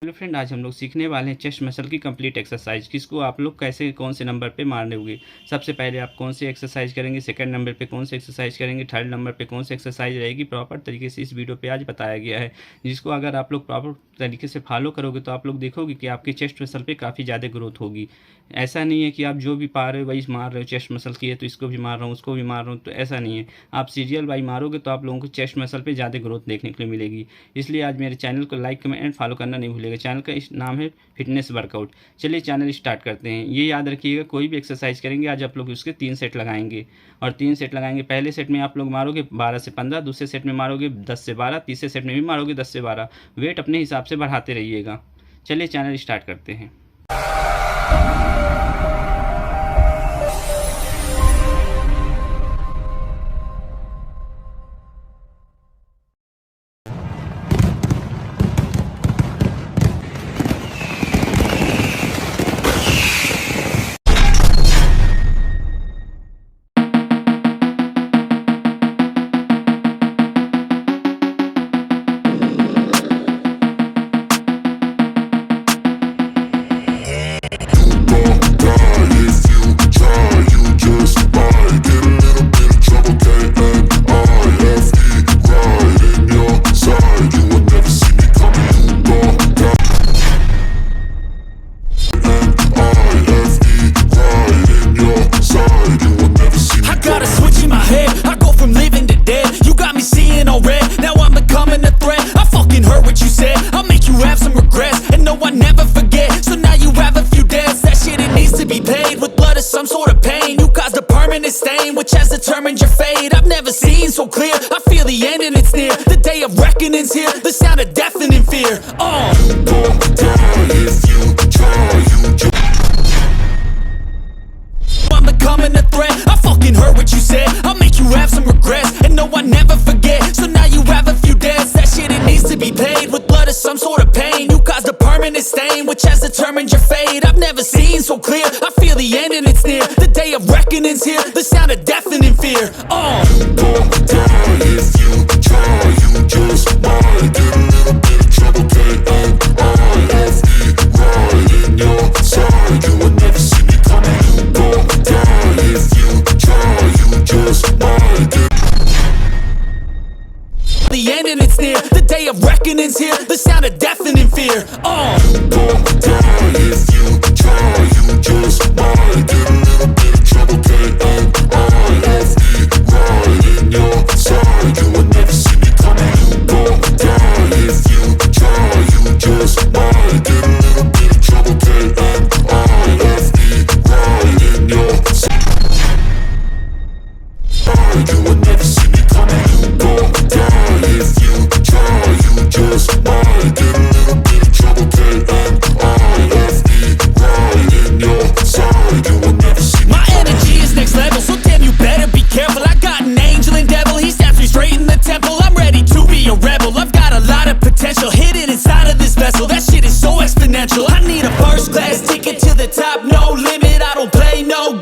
Hello friend, आज हम लोग सीखने वाले हैं चेस्ट मसल की कंप्लीट एक्सरसाइज। किसको आप लोग कैसे कौन से नंबर पे मारने होंगे। सबसे पहले आप कौन सी एक्सरसाइज करेंगे, सेकंड नंबर पे कौन सी एक्सरसाइज करेंगे, थर्ड नंबर पे कौन सी एक्सरसाइज रहेगी, प्रॉपर तरीके से इस वीडियो पे आज बताया गया है। जिसको अगर आप लोग प्रॉपर तरीके से फॉलो करोगे तो आप लोग देखोगे कि आपकी चेस्ट मसल पर काफ़ी ज़्यादा ग्रोथ होगी। ऐसा नहीं है कि आप जो भी पा रहे हो वही मार रहे हो। चेस्ट मसल की है तो इसको भी मार रहा हूँ, उसको भी मार रहा हूँ, तो ऐसा नहीं है। आप सीरियल वाई मारोगे तो आप लोगों को चेस्ट मसल पे ज़्यादा ग्रोथ देखने के लिए मिलेगी। इसलिए आज मेरे चैनल को लाइक कमेंट एंड फॉलो करना नहीं भूलिएगा। चैनल का इस नाम है फिटनेस वर्कआउट। चलिए चैनल स्टार्ट करते हैं। ये याद रखिएगा, कोई भी एक्सरसाइज करेंगे आज आप लोग उसके 3 सेट लगाएंगे और 3 सेट लगाएंगे। पहले सेट में आप लोग मारोगे 12 से 15, दूसरे सेट में मारोगे 10 से 12, तीसरे सेट में भी मारोगे 10 से 12। वेट अपने हिसाब से बढ़ाते रहिएगा। चलिए चैनल स्टार्ट करते हैं। Stain, which has determined your fate. I've never seen so clear. I feel the end and it's near. The day of reckoning's here. The sound of deafening fear. You won't die if you try. I'm becoming a threat. I fucking heard what you said. I'll make you have some regrets. And no, I never forget. So now you have a few debts. That shit, it needs to be paid with blood or some sort of pain. You caused a permanent stain, which has determined your fate. I've never seen so clear. I feel the end and it's near. The day of reckoning's here. The sound of deafening fear. You won't die if you try. You just might get a little bit of trouble. K-N-I-F-E, right in your side. You will never see me coming. You won't die if you try. You just might get the end and it's near. The day of reckoning's here. The sound of deafening fear. You won't die if you try. You just might get a little bit of trouble. K-N-I-F-E, right in your side. You will never see me coming. You won't die if you try. You just might get a little bit of trouble. K-N-I-F-E, right in your side. You will never see me coming. You won't die if you try. You just might get a little bit of trouble. K-N-I-F-E, right in your side. You will never see me. My energy is next level, so damn you better be careful. I got an angel and devil, he snaps me straight in the temple. I'm ready to be a rebel. I've got a lot of potential hidden inside of this vessel. That shit is so exponential. I need a first class ticket to the top, no limit. I don't play no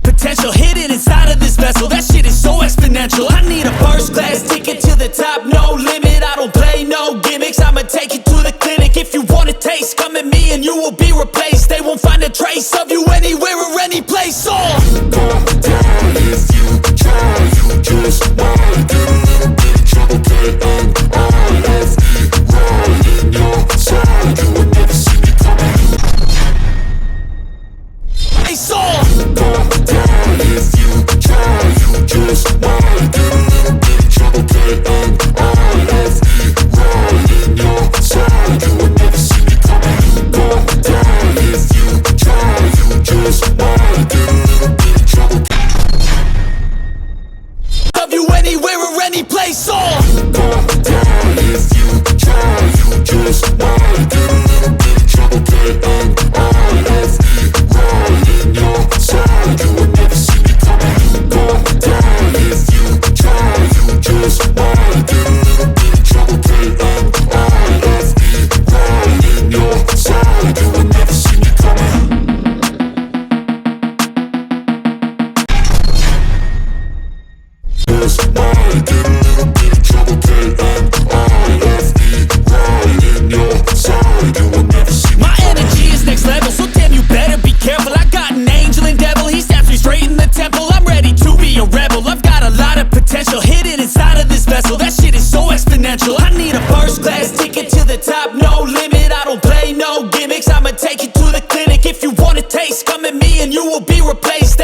potential hidden inside of this vessel. That shit is so exponential. I need a first class ticket to the top, no limit. I don't play no gimmicks. I'ma take you to the clinic. If you want a taste, come at me and you will be replaced. They won't find a trace of you anywhere or any place. You won't die if you try. You just might get a little bit of trouble. K-N-I-F-E, right in your side. You will never see me coming. You won't die if you try. You just might get a little bit of trouble. K-N-I-F-E, right in your side. You will never see me coming. You won't die if you try. You just might get a little bit potential hidden inside of this vessel. That shit is so exponential. I need a first class ticket to the top, no limit. I don't play no gimmicks, I'ma take you to the clinic. If you want a taste, come at me and you will be replaced.